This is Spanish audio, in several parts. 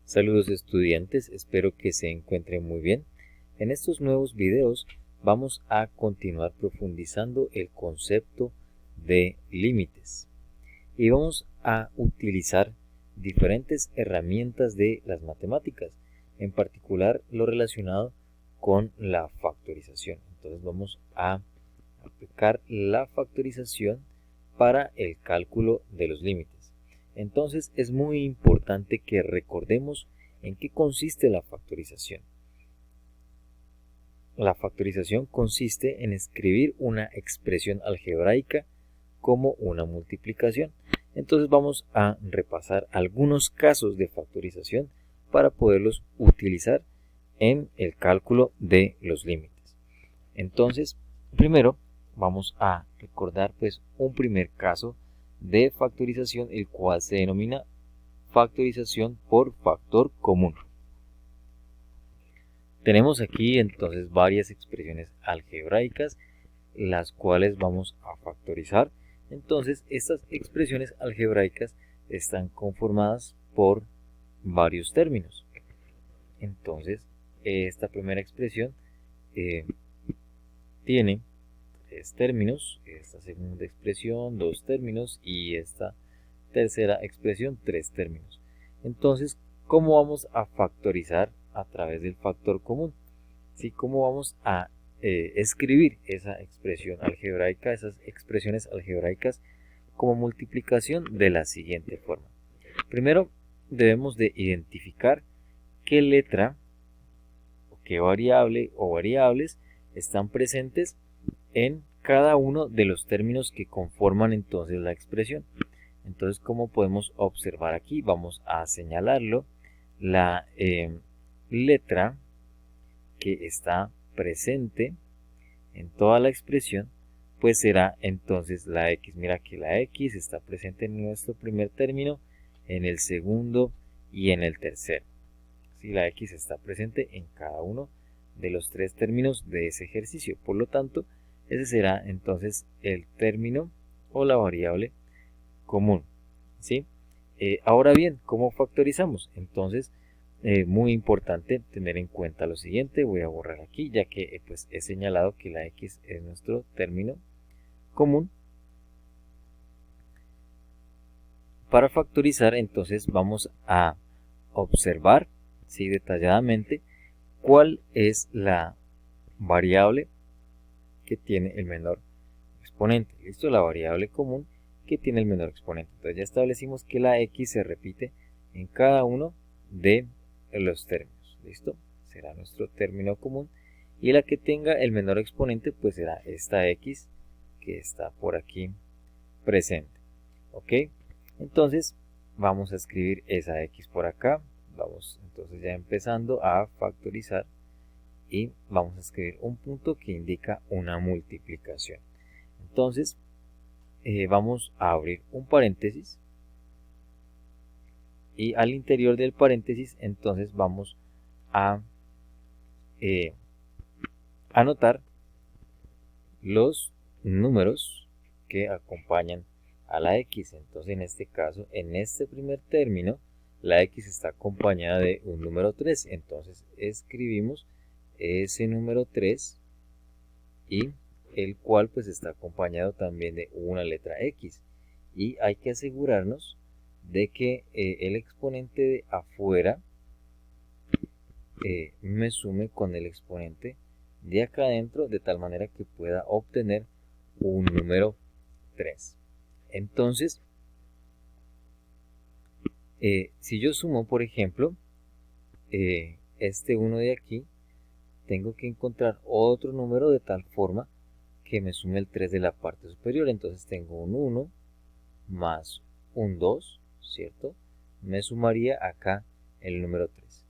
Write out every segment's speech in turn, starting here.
Saludos estudiantes, espero que se encuentren muy bien. En estos nuevos videos vamos a continuar profundizando el concepto de límites y vamos a utilizar diferentes herramientas de las matemáticas, en particular lo relacionado con la factorización. Entonces vamos a aplicar la factorización para el cálculo de los límites. Entonces es muy importante que recordemos en qué consiste la factorización. La factorización consiste en escribir una expresión algebraica como una multiplicación. Entonces vamos a repasar algunos casos de factorización para poderlos utilizar en el cálculo de los límites. Entonces, primero vamos a recordar un primer caso de factorización, el cual se denomina factorización por factor común. Tenemos aquí entonces varias expresiones algebraicas, las cuales vamos a factorizar. Entonces, estas expresiones algebraicas están conformadas por varios términos. Entonces, esta primera expresión tiene 3 términos, esta segunda expresión 2 términos y esta tercera expresión 3 términos. Entonces, ¿cómo vamos a factorizar a través del factor común? ¿Sí? ¿Cómo vamos a escribir esa expresión algebraica, esas expresiones algebraicas como multiplicación de la siguiente forma? Primero debemos de identificar qué letra o qué variable o variables están presentes en cada uno de los términos que conforman entonces la expresión. Entonces, como podemos observar aquí, vamos a señalarlo, la letra que está presente en toda la expresión, pues será entonces la X. Mira que la X está presente en nuestro primer término, en el segundo y en el tercero. ¿Sí? La X está presente en cada uno de los 3 términos de ese ejercicio. Por lo tanto, ese será entonces el término o la variable común. ¿Sí? Ahora bien, ¿cómo factorizamos? Entonces, muy importante tener en cuenta lo siguiente. Voy a borrar aquí, ya que pues he señalado que la X es nuestro término común. Para factorizar, entonces vamos a observar, ¿sí?, detalladamente cuál es la variable que tiene el menor exponente. ¿Listo? La variable común que tiene el menor exponente. Entonces ya establecimos que la X se repite en cada uno de los términos. ¿Listo? Será nuestro término común. Y la que tenga el menor exponente pues será esta X que está por aquí presente. ¿Ok? Entonces vamos a escribir esa X por acá. Vamos entonces ya empezando a factorizar. Y vamos a escribir un punto que indica una multiplicación. Entonces vamos a abrir un paréntesis y al interior del paréntesis entonces vamos a anotar los números que acompañan a la X. Entonces en este caso, en este primer término, la X está acompañada de un número 3. Entonces escribimos ese número 3 y el cual pues está acompañado también de una letra X. Y hay que asegurarnos de que el exponente de afuera me sume con el exponente de acá adentro, de tal manera que pueda obtener un número 3. Entonces, si yo sumo, por ejemplo, este 1 de aquí, tengo que encontrar otro número de tal forma que me sume el 3 de la parte superior. Entonces tengo un 1 más un 2, ¿cierto? Me sumaría acá el número 3.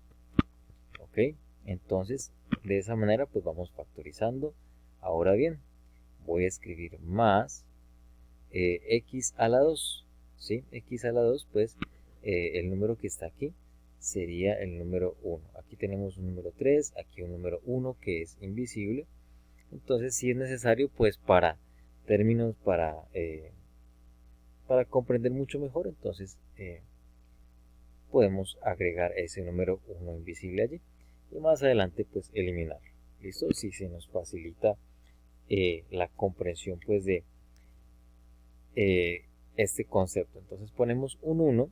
¿Ok? Entonces, de esa manera pues vamos factorizando. Ahora bien, voy a escribir más x a la 2, ¿sí? X a la 2, pues el número que está aquí sería el número 1. Aquí tenemos un número 3, aquí un número 1 que es invisible. Entonces, si es necesario, pues para términos, para comprender mucho mejor, entonces podemos agregar ese número 1 invisible allí y más adelante pues eliminarlo. ¿Listo? Si se nos facilita la comprensión pues de este concepto. Entonces ponemos un 1,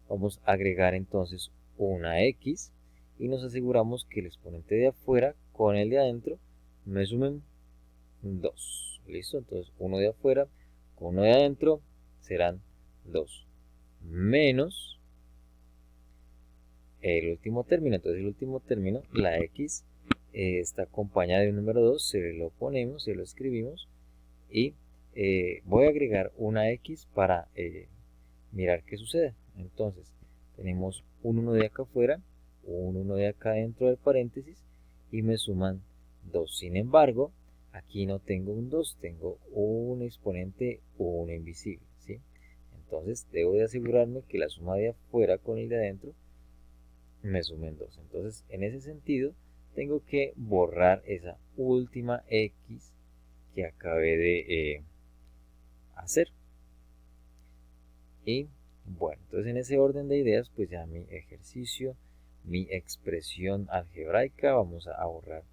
vamos a agregar entonces una x y nos aseguramos que el exponente de afuera con el de adentro me sumen 2. ¿Listo? Entonces 1 de afuera con 1 de adentro serán 2 menos el último término. Entonces el último término, la x, está acompañada de un número 2, se lo ponemos, se lo escribimos y voy a agregar una x para mirar qué sucede. Entonces tenemos un 1 de acá afuera, un 1 de acá dentro del paréntesis y me suman 2. Sin embargo, aquí no tengo un 2, tengo un exponente 1 invisible, ¿sí? Entonces debo de asegurarme que la suma de afuera con el de adentro me sumen 2. Entonces en ese sentido tengo que borrar esa última x que acabé de hacer. Y bueno, entonces en ese orden de ideas pues ya mi ejercicio, mi expresión algebraica, vamos a borrar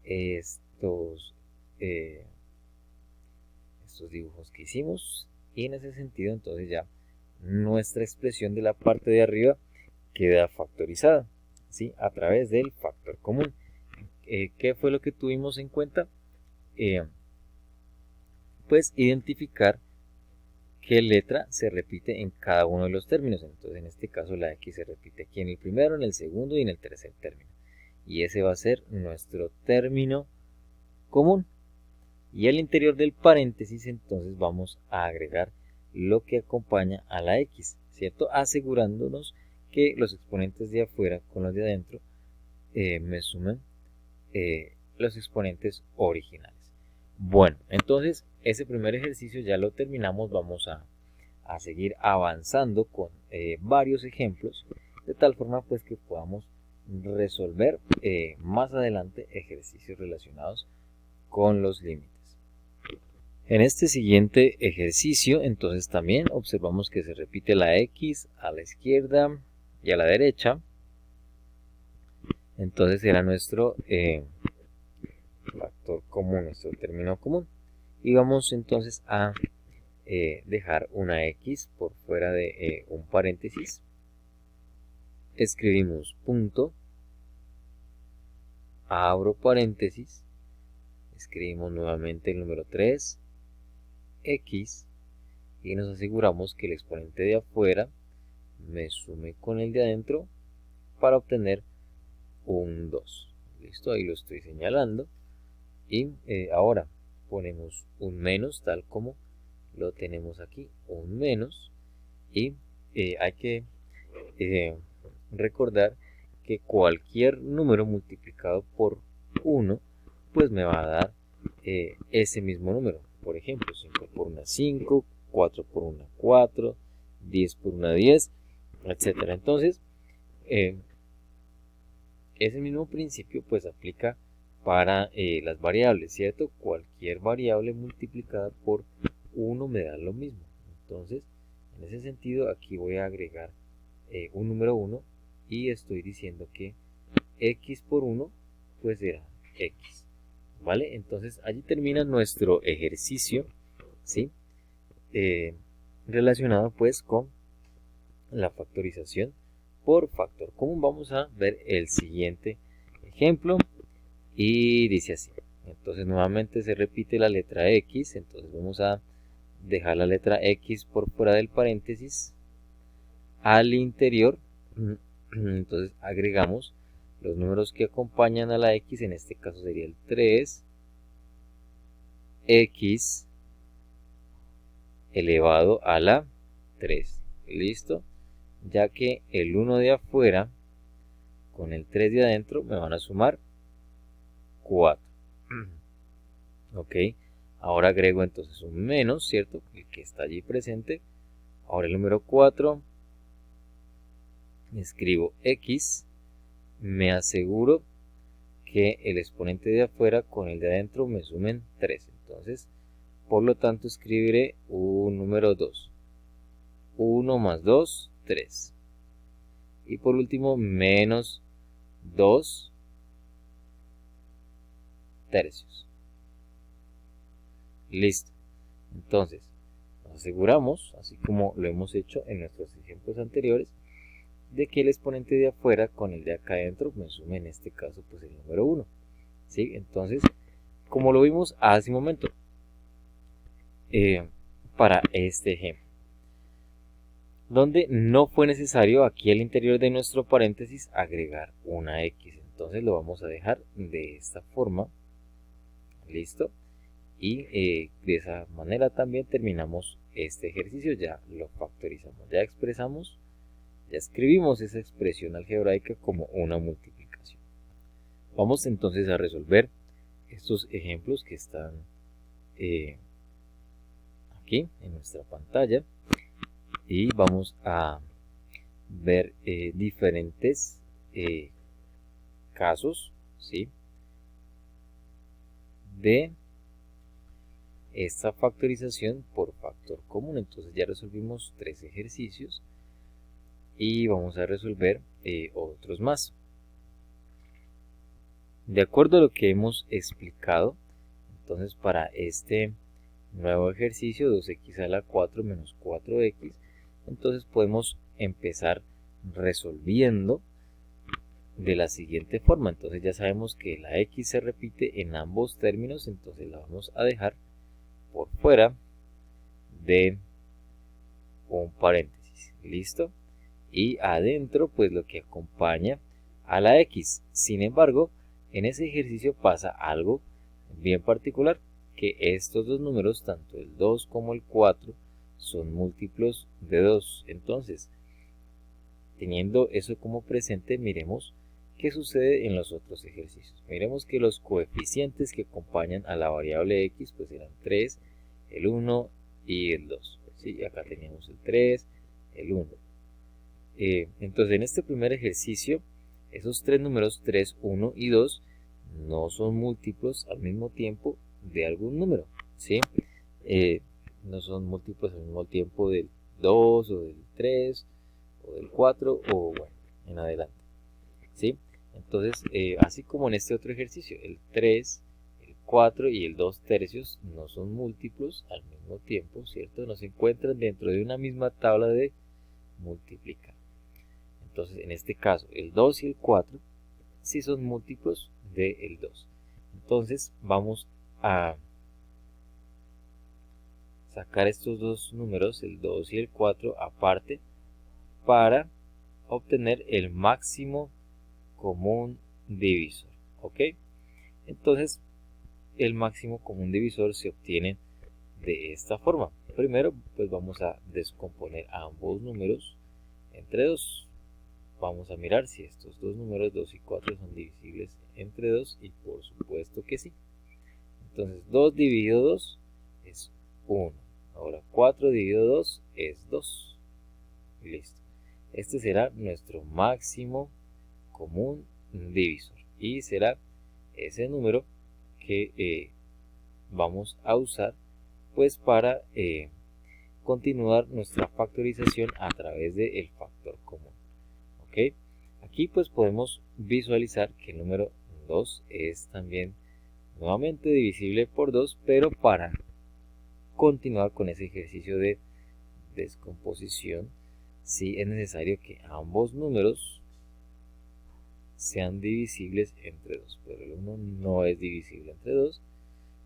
estos dibujos que hicimos y en ese sentido entonces ya nuestra expresión de la parte de arriba queda factorizada, ¿sí? A través del factor común. ¿Qué fue lo que tuvimos en cuenta? Pues identificar qué letra se repite en cada uno de los términos. Entonces en este caso la x se repite aquí en el primero, en el segundo y en el tercer término. Y ese va a ser nuestro término común. Y al interior del paréntesis entonces vamos a agregar lo que acompaña a la x, ¿cierto? Asegurándonos que los exponentes de afuera con los de adentro me sumen los exponentes originales. Bueno, entonces ese primer ejercicio ya lo terminamos, vamos a seguir avanzando con varios ejemplos, de tal forma pues que podamos resolver más adelante ejercicios relacionados con los límites. En este siguiente ejercicio entonces también observamos que se repite la x a la izquierda y a la derecha. Entonces será nuestro factor común, nuestro término común. Y vamos entonces a dejar una x por fuera de un paréntesis. Escribimos punto, abro paréntesis, escribimos nuevamente el número 3, x, y nos aseguramos que el exponente de afuera me sume con el de adentro para obtener un 2. Listo, ahí lo estoy señalando. Y ahora ponemos un menos tal como lo tenemos aquí, un menos, y hay que recordar que cualquier número multiplicado por 1 pues me va a dar ese mismo número. Por ejemplo, 5 por 1 5, 4 por 1 4, 10 por 1 10, etcétera. Entonces ese mismo principio pues aplica para las variables, ¿cierto? Cualquier variable multiplicada por 1 me da lo mismo. Entonces, en ese sentido, aquí voy a agregar un número 1 y estoy diciendo que x por 1 pues será x. ¿Vale? Entonces, allí termina nuestro ejercicio, ¿sí? Relacionado pues con la factorización por factor común. Vamos a ver el siguiente ejemplo y dice así. Entonces nuevamente se repite la letra x, entonces vamos a dejar la letra x por fuera del paréntesis. Al interior entonces agregamos los números que acompañan a la x, en este caso sería el 3, x elevado a la 3. ¿Listo? Ya que el 1 de afuera con el 3 de adentro me van a sumar 4. Ok, ahora agrego entonces un menos, ¿cierto? El que está allí presente. Ahora el número 4, escribo x, me aseguro que el exponente de afuera con el de adentro me sumen 3. Entonces, por lo tanto, escribiré un número 2. 1 más 2, 3. y por último menos 2 tercios. Listo. Entonces nos aseguramos, así como lo hemos hecho en nuestros ejemplos anteriores, de que el exponente de afuera con el de acá adentro me sume en este caso pues el número 1. ¿Sí? Entonces, como lo vimos hace un momento, para este ejemplo, donde no fue necesario aquí al interior de nuestro paréntesis agregar una X. Entonces lo vamos a dejar de esta forma. Listo. Y de esa manera también terminamos este ejercicio. Ya lo factorizamos, ya expresamos, ya escribimos esa expresión algebraica como una multiplicación. Vamos entonces a resolver estos ejemplos que están aquí en nuestra pantalla. Y vamos a ver diferentes casos, ¿sí?, de esta factorización por factor común. Entonces ya resolvimos 3 ejercicios y vamos a resolver otros más. De acuerdo a lo que hemos explicado, entonces para este nuevo ejercicio 2x a la 4 menos 4x, entonces podemos empezar resolviendo de la siguiente forma. Entonces ya sabemos que la x se repite en ambos términos, entonces la vamos a dejar por fuera de un paréntesis. ¿Listo? Y adentro pues lo que acompaña a la x. Sin embargo, en ese ejercicio pasa algo bien particular, que estos dos números, tanto el 2 como el 4, son múltiplos de 2. Entonces, teniendo eso como presente, miremos qué sucede en los otros ejercicios. Miremos que los coeficientes que acompañan a la variable x pues eran 3, el 1 y el 2. ¿Sí? Acá teníamos el 3, el 1. Entonces, en este primer ejercicio, esos tres números 3, 1 y 2 no son múltiplos al mismo tiempo de algún número, ¿sí? No son múltiplos al mismo tiempo del 2 o del 3 o del 4 o bueno, en adelante, ¿sí? Entonces, así como en este otro ejercicio, el 3, el 4 y el 2 tercios no son múltiplos al mismo tiempo, ¿cierto? No se encuentran dentro de una misma tabla de multiplicar. Entonces, en este caso, el 2 y el 4 sí son múltiplos del 2. Entonces, vamos a sacar estos dos números, el 2 y el 4, aparte para obtener el máximo común divisor. ¿Ok? Entonces, el máximo común divisor se obtiene de esta forma. Primero, pues vamos a descomponer ambos números entre 2. Vamos a mirar si estos dos números 2 y 4 son divisibles entre 2 y por supuesto que sí. Entonces 2 dividido 2 es 1. Ahora 4 dividido 2 es 2. Listo. Este será nuestro máximo común divisor y será ese número que vamos a usar pues para continuar nuestra factorización a través del factor común. ¿Ok? Aquí pues podemos visualizar que el número 2 es también nuevamente divisible por 2, pero para continuar con ese ejercicio de descomposición, sí es necesario que ambos números sean divisibles entre 2, pero el 1 no es divisible entre 2,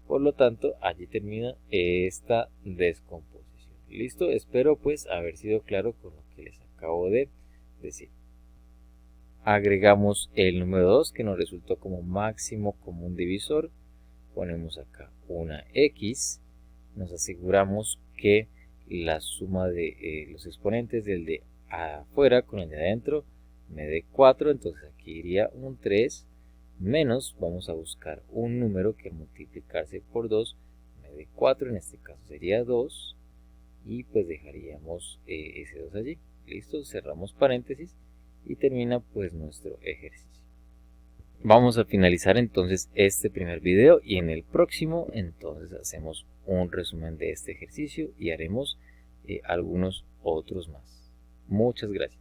por lo tanto allí termina esta descomposición. Listo, espero pues haber sido claro con lo que les acabo de decir. Agregamos el número 2 que nos resultó como máximo común divisor, ponemos acá una X, nos aseguramos que la suma de los exponentes del de afuera con el de adentro me dé 4, entonces aquí iría un 3, menos, vamos a buscar un número que multiplicarse por 2 me dé 4, en este caso sería 2, y pues dejaríamos ese 2 allí. Listo, cerramos paréntesis y termina pues nuestro ejercicio. Vamos a finalizar entonces este primer video y en el próximo entonces hacemos un resumen de este ejercicio y haremos algunos otros más. Muchas gracias.